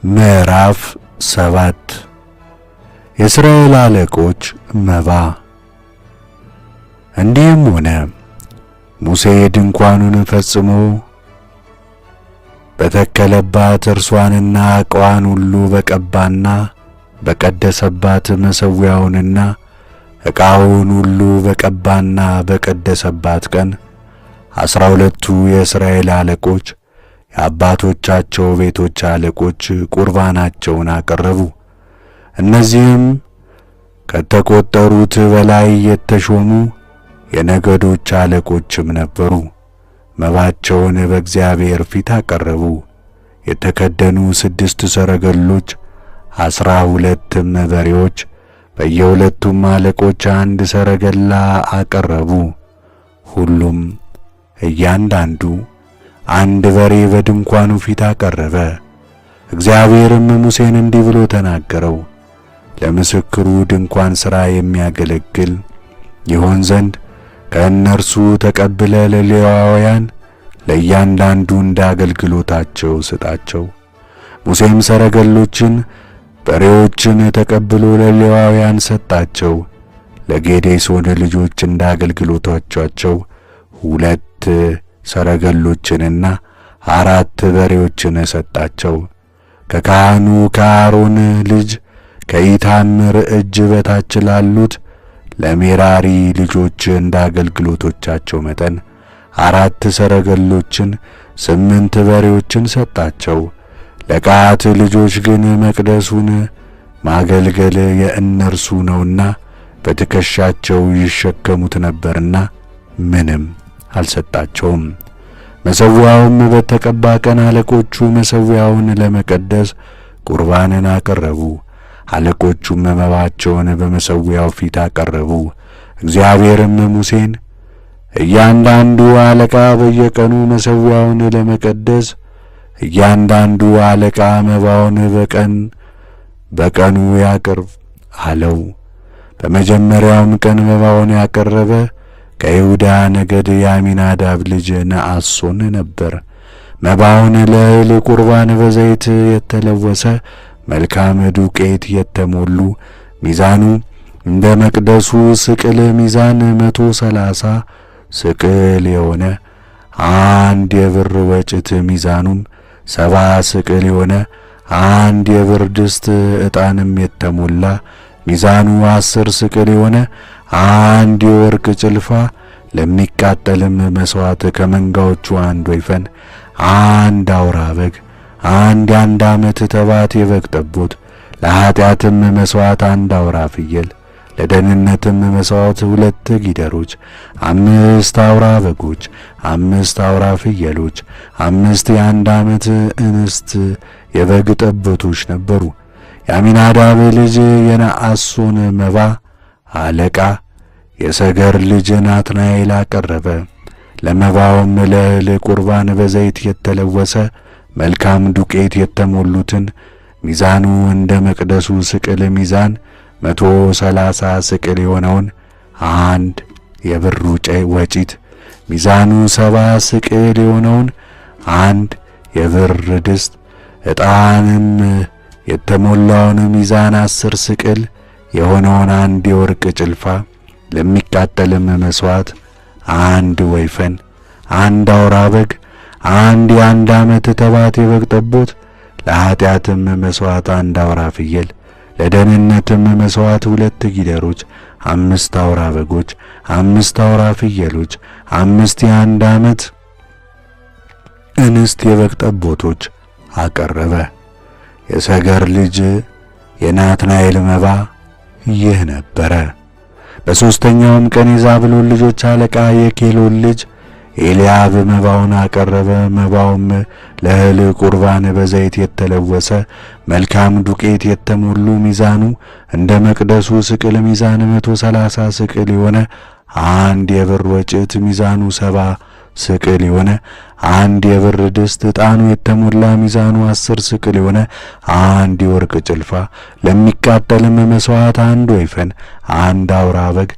ምዕራፍ 7 የእስራኤል አለቆች መባ። እንዲህም ሆነ ሙሴ ድንኳኑን ፈጽሞ በተከለባት እርሷንና ዕቃዋን ሁሉ በቀባና በቀደሰባት መሠዊያውንና ዕቃውን ሁሉ በቀባና በቀደሰባት ቀን 12ቱ የእስራኤል አለቆች የአባቶቻቸው ቤቶች አለቆች ቁርባናቸውን አቀረቡ። እነዚህም ከተቆጠሩት በላይ የተሾሙ የነገዶች አለቆችም ነበሩ። መባቸውን በእግዚአብሔር ፊት አቀረቡ። የተከደኑ 6 ሰረገሎች፣ 12ም በሬዎች፣ በየሁለቱም አለቆች 1 ሰረገላ አቀረቡ። ሁሉም እያንዳንዱ 1 በሬ በድንኳኑ ፊት አቀረበ። እግዚአብሔርም ሙሴን እንዲህ ብሎ ተናገረው። ለምስክሩ ድንኳን ሥራ የሚያገለግል ይሆን ዘንድ ከእነርሱ ተቀብለ ለሌዋውያን ለእያንዳንዱ እንደ አገልግሎታቸው ስጣቸው። ሙሴም ሰረገሎችን፣ በሬዎችን ተቀብሎ ለሌዋውያን ሰጣቸው። ለጌዴሶን ልጆች እንደ አገልግሎታቸው 2 ሰረገሎችንና 4 በሬዎችን ሰጣቸው። ከካህኑ ከአሮን ልጅ ከኢታምር እጅ በታች ላሉት ለሜራሪ ልጆች እንደ አገልግሎቶቻቸው መጠን 4 ሰረገሎችን፣ 8 በሬዎችን ሰጣቸው። ለቀዓት ልጆች ግን መቅደሱን ማገልገል የእነርሱ ነውና በትከሻቸው ይሸከሙት ነበርና ምንም አልሰጣቸውም። መሠዊያውም በተቀባ ቀን አለቆቹ መሠዊያውን ለመቀደስ ቁርባንን አቀረቡ። አለቆቹም መባቸውን በመሠዊያው ፊት አቀረቡ። እግዚአብሔርም ሙሴን እያንዳንዱ አለቃ በየቀኑ መሠዊያውን ለመቀደስ እያንዳንዱ አለቃ መባውን በቀኑ ያቅርብ አለው። በመጀመሪያውም ቀን መባውን ያቀረበ ከይሁዳ ነገድ የአሚናዳብ ልጅ ነአሶን ነበር። መባውን ለእህል ቁርባን በዘይት የተለወሰ መልካም ዱቄት የተሞሉ ሚዛኑ እንደ መቅደሱ ስቅል ሚዛን 130 ስቅል የሆነ 1 የብር ወጭት ሚዛኑም 70 ስቅል የሆነ 1 የብር ድስት ዕጣንም የተሞላ ሚዛኑ 10 ስቅል የሆነ 1 የወርቅ ጭልፋ ለሚቃጠልም መሥዋዕት ከመንጋዎቹ 1 ወይፈን 1 አውራ በግ 1 የአንድ ዓመት ተባት የበግ ጠቦት ለኃጢአትም መሥዋዕት 1 አውራ ፍየል ለደህንነትም መሥዋዕት 2 ጊደሮች 5 አውራ በጎች 5 አውራ ፍየሎች 5 የአንድ ዓመት እንስት የበግ ጠቦቶች ነበሩ። የአሚናዳብ ልጅ የነአሶን መባ አለቃ የሰገር ልጅ ናትናኤል አቀረበ። ለመባውም ለእህል ቁርባን በዘይት የተለወሰ መልካም ዱቄት የተሞሉትን ሚዛኑ እንደ መቅደሱ ስቅል ሚዛን 130 ስቅል የሆነውን 1 የብር ወጭት ሚዛኑ 70 ስቅል የሆነውን 1 የብር ድስት ዕጣንም የተሞላውን ሚዛን 10 ስቅል የሆነውን 1 የወርቅ ጭልፋ ለሚቃጠልም መሥዋዕት 1 ወይፈን 1 አውራ በግ 1 የአንድ ዓመት ተባት የበግ ጠቦት ለኃጢአትም መሥዋዕት 1 አውራ ፍየል ለደህንነትም መሥዋዕት 2 ጊደሮች 5 አውራ በጎች 5 አውራ ፍየሎች 5 የአንድ ዓመት እንስት የበግ ጠቦቶች አቀረበ። የሰገር ልጅ የናትናኤል መባ ይህ ነበረ። በሦስተኛውም ቀን የዛብሎን ልጆች አለቃ የኬሎን ልጅ ኤልያብ መባውን አቀረበ። መባውም ለእህል ቁርባን በዘይት የተለወሰ መልካም ዱቄት የተሞሉ ሚዛኑ እንደ መቅደሱ ስቅል ሚዛን 130 ስቅል የሆነ 1 የብር ወጭት ሚዛኑ 70 ስቅል የሆነ 1 የብር ድስት ዕጣኑ የተሞላ ሚዛኑ 10 ስቅል የሆነ 1 የወርቅ ጭልፋ ለሚቃጠልም መሥዋዕት 1 ወይፈን 1 አውራ በግ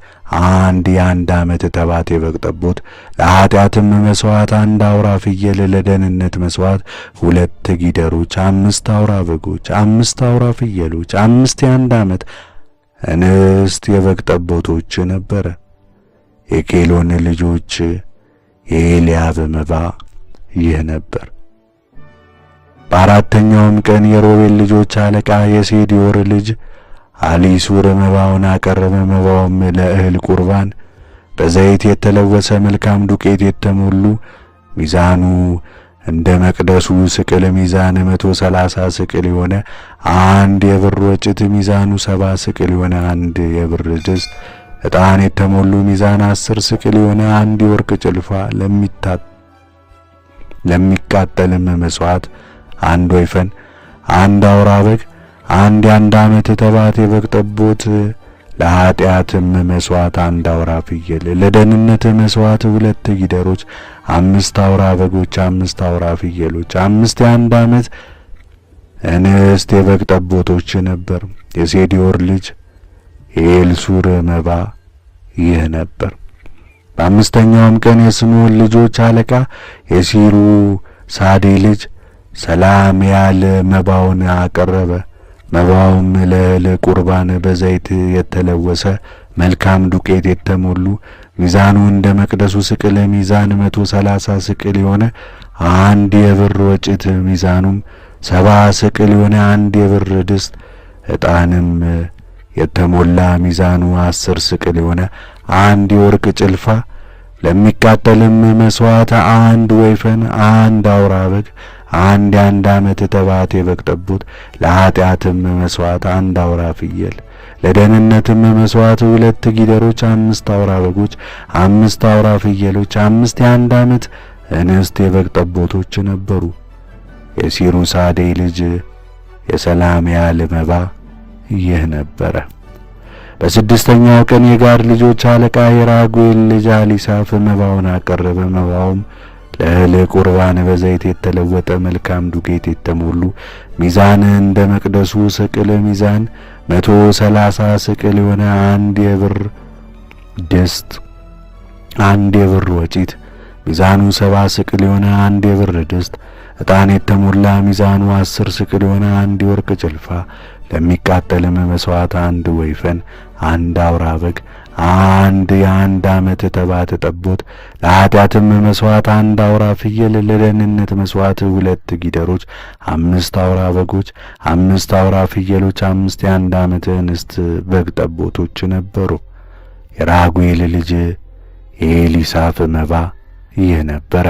አንድ የአንድ ዓመት ተባት የበግ ጠቦት፣ ለኃጢአትም መሥዋዕት አንድ አውራ ፍየል፣ ለደህንነት መሥዋዕት 2 ጊደሮች፣ 5 አውራ በጎች፣ 5 አውራ ፍየሎች፣ 5 የአንድ ዓመት እንስት የበግ ጠቦቶች ነበረ። የኬሎን ልጆች የኤልያብ መባ ይህ ነበር። በአራተኛውም ቀን የሮቤል ልጆች አለቃ የሴዲዮር ልጅ አሊሱር መባውን አቀረበ። መባውም ለእህል ቁርባን በዘይት የተለወሰ መልካም ዱቄት የተሞሉ ሚዛኑ እንደ መቅደሱ ስቅል ሚዛን 130 ስቅል የሆነ አንድ የብር ወጭት፣ ሚዛኑ 70 ስቅል የሆነ አንድ የብር ድስት፣ ዕጣን የተሞሉ ሚዛን 10 ስቅል የሆነ አንድ የወርቅ ጭልፋ፣ ለሚቃጠልም መሥዋዕት አንድ ወይፈን፣ አንድ አውራ በግ፣ አንድ የአንድ ዓመት ተባት የበግ ጠቦት፣ ለኃጢአትም መሥዋዕት አንድ አውራ ፍየል፣ ለደህንነት መሥዋዕት 2 ጊደሮች፣ 5 አውራ በጎች፣ 5 አውራ ፍየሎች፣ 5 የአንድ ዓመት እንስት የበግ ጠቦቶች ነበር። የሴዲዮር ልጅ የኤልሱር መባ ይህ ነበር። በአምስተኛውም ቀን የስምዖን ልጆች አለቃ የሲሩ ሳዴ ልጅ ሰላምያል መባውን አቀረበ። መባውም ለእህል ቁርባን በዘይት የተለወሰ መልካም ዱቄት የተሞሉ ሚዛኑ እንደ መቅደሱ ስቅል ሚዛን 130 ስቅል የሆነ አንድ የብር ወጭት፣ ሚዛኑም 70 ስቅል የሆነ አንድ የብር ድስት፣ ዕጣንም የተሞላ ሚዛኑ 10 ስቅል የሆነ አንድ የወርቅ ጭልፋ፣ ለሚቃጠልም መሥዋዕት አንድ ወይፈን፣ አንድ አውራ በግ፣ አንድ የአንድ ዓመት ተባት የበግ ጠቦት፣ ለኃጢአትም መሥዋዕት አንድ አውራ ፍየል፣ ለደህንነትም መሥዋዕት 2 ጊደሮች፣ 5 አውራ በጎች፣ 5 አውራ ፍየሎች፣ 5 የአንድ ዓመት እንስት የበግ ጠቦቶች ነበሩ። የሲሩሳዴ ልጅ የሰላምያል መባ ይህ ነበረ። በስድስተኛው ቀን የጋድ ልጆች አለቃ የራጉኤል ልጅ አሊሳፍ መባውን አቀረበ። መባውም ለእህል ቁርባን በዘይት የተለወጠ መልካም ዱቄት የተሞሉ ሚዛን እንደ መቅደሱ ስቅል ሚዛን 130 ስቅል የሆነ አንድ የብር ድስት፣ አንድ የብር ወጭት፣ ሚዛኑ 70 ስቅል የሆነ አንድ የብር ድስት፣ ዕጣን የተሞላ ሚዛኑ 10 ስቅል የሆነ አንድ የወርቅ ጭልፋ፣ ለሚቃጠልም መሥዋዕት አንድ ወይፈን፣ አንድ አውራ በግ፣ አንድ የአንድ ዓመት ተባት ጠቦት፣ ለኃጢአትም መሥዋዕት አንድ አውራ ፍየል፣ ለደህንነት መሥዋዕት 2 ጊደሮች፣ 5 አውራ በጎች፣ 5 አውራ ፍየሎች፣ 5 የአንድ ዓመት እንስት በግ ጠቦቶች ነበሩ። የራጉኤል ልጅ የኤሊሳፍ መባ ይህ ነበረ።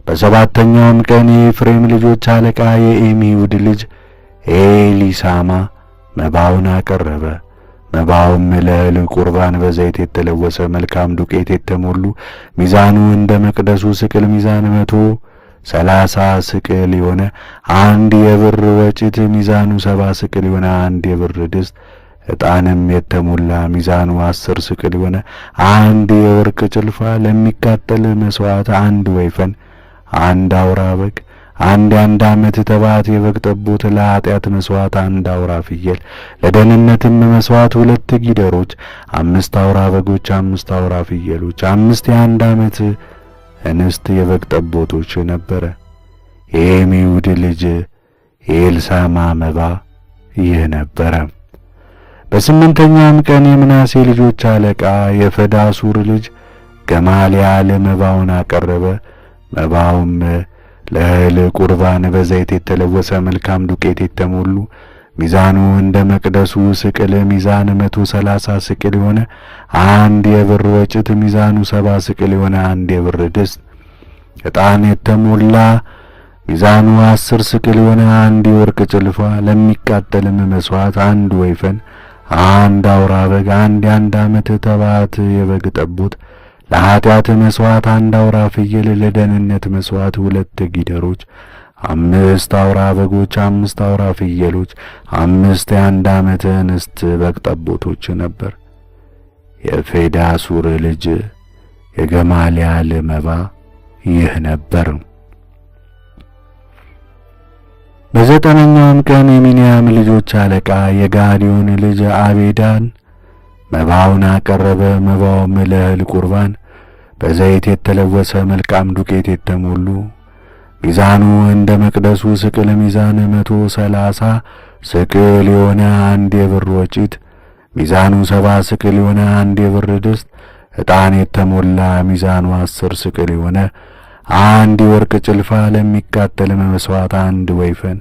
በሰባተኛውም ቀን የኤፍሬም ልጆች አለቃ የኤሚሁድ ልጅ ኤሊሳማ መባውን አቀረበ። መባውም ለእህል ቁርባን በዘይት የተለወሰ መልካም ዱቄት የተሞሉ ሚዛኑ እንደ መቅደሱ ስቅል ሚዛን 130 ስቅል የሆነ አንድ የብር ወጭት፣ ሚዛኑ 70 ስቅል የሆነ አንድ የብር ድስት፣ ዕጣንም የተሞላ ሚዛኑ 10 ስቅል የሆነ አንድ የወርቅ ጭልፋ፣ ለሚቃጠል መሥዋዕት አንድ ወይፈን፣ አንድ አውራ በግ፣ አንድ የአንድ ዓመት ተባት የበግ ጠቦት፣ ለኃጢአት መሥዋዕት አንድ አውራ ፍየል፣ ለደህንነትም መሥዋዕት 2 ጊደሮች፣ 5 አውራ በጎች፣ 5 አውራ ፍየሎች፣ 5 የአንድ ዓመት እንስት የበግ ጠቦቶች ነበረ። የኤሚሁድ ልጅ የኤልሳማ መባ ይህ ነበረ። በስምንተኛውም ቀን የምናሴ ልጆች አለቃ የፈዳሱር ልጅ ገማልያል መባውን አቀረበ። መባውም ለእህል ቁርባን በዘይት የተለወሰ መልካም ዱቄት የተሞሉ ሚዛኑ እንደ መቅደሱ ስቅል ሚዛን 130 ስቅል የሆነ አንድ የብር ወጭት፣ ሚዛኑ 70 ስቅል የሆነ አንድ የብር ድስት፣ ዕጣን የተሞላ ሚዛኑ 10 ስቅል የሆነ አንድ የወርቅ ጭልፋ፣ ለሚቃጠልም መሥዋዕት አንድ ወይፈን፣ አንድ አውራ በግ፣ አንድ የአንድ ዓመት ተባት የበግ ጠቦት፣ ለኃጢአት መሥዋዕት አንድ አውራ ፍየል፣ ለደህንነት መሥዋዕት 2 ጊደሮች፣ 5 አውራ በጎች፣ 5 አውራ ፍየሎች፣ 5 የአንድ ዓመት እንስት በግ ጠቦቶች ነበር። የፌዳሱር ልጅ የገማልያል መባ ይህ ነበር። በዘጠነኛውም ቀን የሚንያም ልጆች አለቃ የጋዲዮን ልጅ አቤዳን መባውን አቀረበ። መባውም ለእህል ቁርባን በዘይት የተለወሰ መልካም ዱቄት የተሞሉ ሚዛኑ እንደ መቅደሱ ስቅል ሚዛን 130 ስቅል የሆነ አንድ የብር ወጭት፣ ሚዛኑ 70 ስቅል የሆነ አንድ የብር ድስት፣ ዕጣን የተሞላ ሚዛኑ 10 ስቅል የሆነ አንድ የወርቅ ጭልፋ፣ ለሚቃጠል መሥዋዕት አንድ ወይፈን፣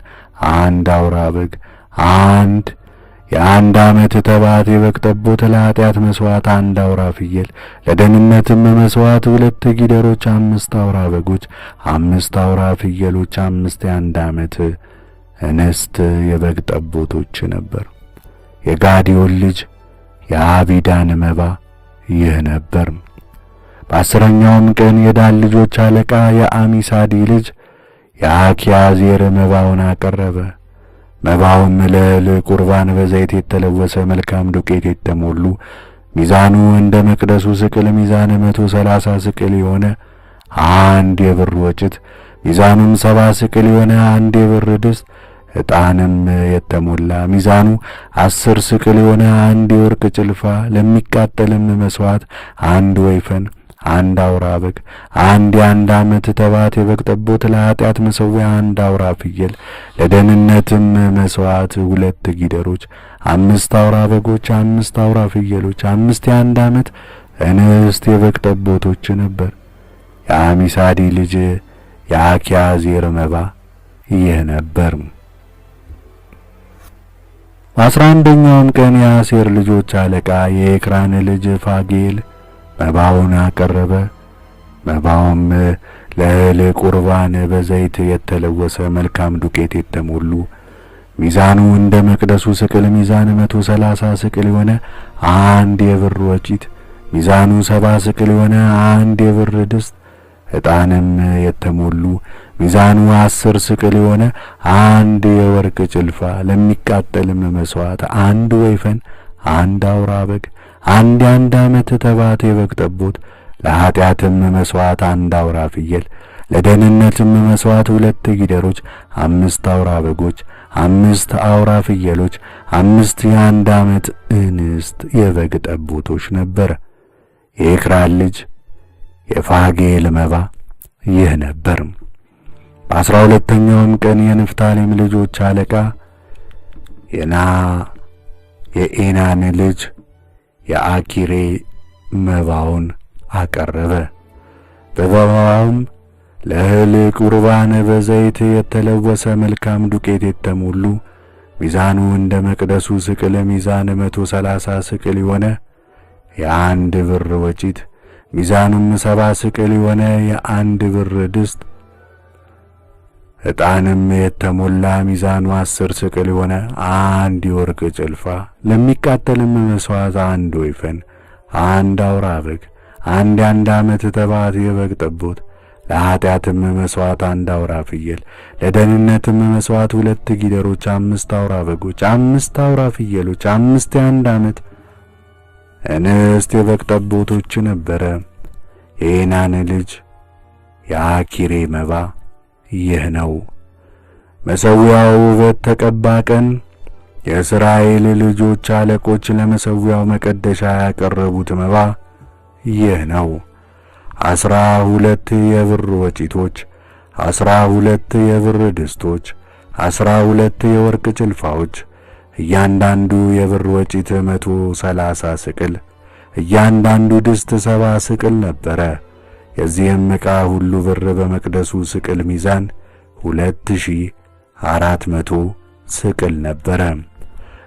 አንድ አውራ በግ፣ አንድ የአንድ ዓመት ተባት የበግ ጠቦት፣ ለኃጢአት መሥዋዕት አንድ አውራ ፍየል፣ ለደህንነትም መሥዋዕት 2 ጊደሮች፣ 5 አውራ በጎች፣ 5 አውራ ፍየሎች፣ 5 የአንድ ዓመት እንስት የበግ ጠቦቶች ነበር። የጋዴዮን ልጅ የአቢዳን መባ ይህ ነበር። በ10ኛውም ቀን የዳን ልጆች አለቃ የአሚሳዲ ልጅ የአኪያዜር መባውን አቀረበ። መባውም ለእህል ቁርባን በዘይት የተለወሰ መልካም ዱቄት የተሞሉ ሚዛኑ እንደ መቅደሱ ስቅል ሚዛን 130 ስቅል የሆነ አንድ የብር ወጭት፣ ሚዛኑም 70 ስቅል የሆነ አንድ የብር ድስት፣ ዕጣንም የተሞላ ሚዛኑ 10 ስቅል የሆነ አንድ የወርቅ ጭልፋ፣ ለሚቃጠልም መሥዋዕት አንድ ወይፈን፣ አንድ አውራ በግ፣ አንድ የአንድ ዓመት ተባት የበግ ጠቦት፣ ለኃጢአት መሠዊያ አንድ አውራ ፍየል፣ ለደህንነትም መሥዋዕት 2 ጊደሮች፣ 5 አውራ በጎች፣ 5 አውራ ፍየሎች፣ 5 የአንድ ዓመት እንስት የበግ ጠቦቶች ነበር። የአሚሳዲ ልጅ የአኪያዜር መባ ይህ ነበር። በ11ኛውም ቀን የአሴር ልጆች አለቃ የኤክራን ልጅ ፋጌል መባውን አቀረበ። መባውም ለእህል ቁርባን በዘይት የተለወሰ መልካም ዱቄት የተሞሉ ሚዛኑ እንደ መቅደሱ ስቅል ሚዛን 130 ስቅል የሆነ አንድ የብር ወጭት፣ ሚዛኑ 70 ስቅል የሆነ አንድ የብር ድስት፣ ዕጣንም የተሞሉ ሚዛኑ 10 ስቅል የሆነ አንድ የወርቅ ጭልፋ፣ ለሚቃጠልም መሥዋዕት አንድ ወይፈን፣ አንድ አውራ በግ፣ አንድ የአንድ ዓመት ተባት የበግ ጠቦት፣ ለኃጢአትም መሥዋዕት አንድ አውራ ፍየል፣ ለደህንነትም መሥዋዕት 2 ጊደሮች፣ 5 አውራ በጎች፣ 5 አውራ ፍየሎች፣ 5 የአንድ ዓመት እንስት የበግ ጠቦቶች ነበረ። የኤክራን ልጅ የፋጌል መባ ይህ ነበር። በ12ኛውም ቀን የንፍታሌም ልጆች አለቃ የኤናን ልጅ የአኪሬ መባውን አቀረበ። በመባውም ለእህል ቁርባን በዘይት የተለወሰ መልካም ዱቄት የተሞሉ ሚዛኑ እንደ መቅደሱ ስቅል ሚዛን 130 ስቅል የሆነ የአንድ ብር ወጭት፣ ሚዛኑም 70 ስቅል የሆነ የአንድ ብር ድስት፣ ዕጣንም የተሞላ ሚዛኑ 10 ስቅል የሆነ አንድ የወርቅ ጭልፋ፣ ለሚቃጠልም መሥዋዕት አንድ ወይፈን፣ አንድ አውራ በግ፣ አንድ የአንድ ዓመት ተባት የበግ ጠቦት፣ ለኃጢአትም መሥዋዕት አንድ አውራ ፍየል፣ ለደህንነትም መሥዋዕት 2 ጊደሮች፣ 5 አውራ በጎች፣ 5 አውራ ፍየሎች፣ 5 የአንድ ዓመት እንስት የበግ ጠቦቶች ነበረ። የኤናን ልጅ የአኪሬ መባ ይህ ነው። መሠዊያው በተቀባ ቀን የእስራኤል ልጆች አለቆች ለመሠዊያው መቀደሻ ያቀረቡት መባ ይህ ነው። 12 የብር ወጭቶች፣ 12 የብር ድስቶች፣ 12 የወርቅ ጭልፋዎች፣ እያንዳንዱ የብር ወጭት 130 ስቅል፣ እያንዳንዱ ድስት 70 ስቅል ነበረ። የዚህም ዕቃ ሁሉ ብር በመቅደሱ ስቅል ሚዛን 2400 ስቅል ነበረ።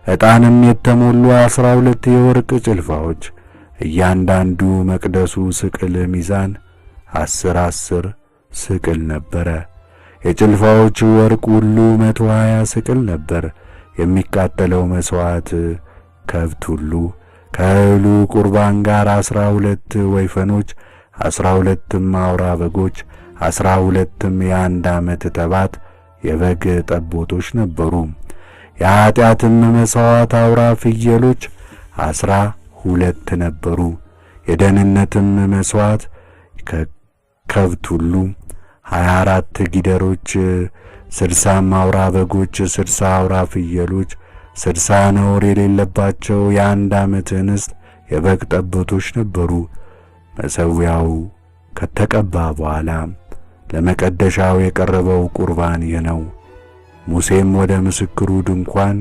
ዕጣንም የተሞሉ 12 የወርቅ ጭልፋዎች፣ እያንዳንዱ መቅደሱ ስቅል ሚዛን 10 ስቅል ነበረ። የጭልፋዎቹ ወርቅ ሁሉ 120 ስቅል ነበር። የሚቃጠለው መሥዋዕት ከብት ሁሉ ከእህሉ ቁርባን ጋር 12 ወይፈኖች፣ 12ም አውራ በጎች፣ 12ም የአንድ ዓመት ተባት የበግ ጠቦቶች ነበሩ። የኃጢአትም መሥዋዕት አውራ ፍየሎች 12 ነበሩ። የደህንነትም መሥዋዕት ከከብት ሁሉ 24 ጊደሮች፣ 60 አውራ በጎች፣ 60 አውራ ፍየሎች፣ 60 ነውር የሌለባቸው የአንድ ዓመት እንስት የበግ ጠቦቶች ነበሩ። መሠዊያው ከተቀባ በኋላ ለመቀደሻው የቀረበው ቁርባን ይህ ነው። ሙሴም ወደ ምስክሩ ድንኳን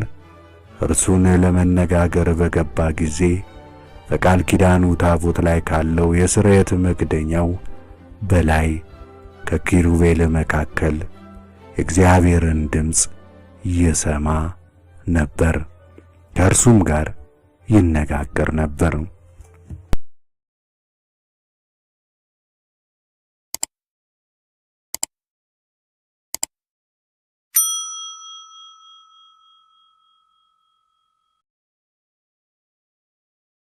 እርሱን ለመነጋገር በገባ ጊዜ በቃል ኪዳኑ ታቦት ላይ ካለው የስርየት መክደኛው በላይ ከኪሩቤል መካከል የእግዚአብሔርን ድምፅ ይሰማ ነበር፣ ከእርሱም ጋር ይነጋገር ነበር።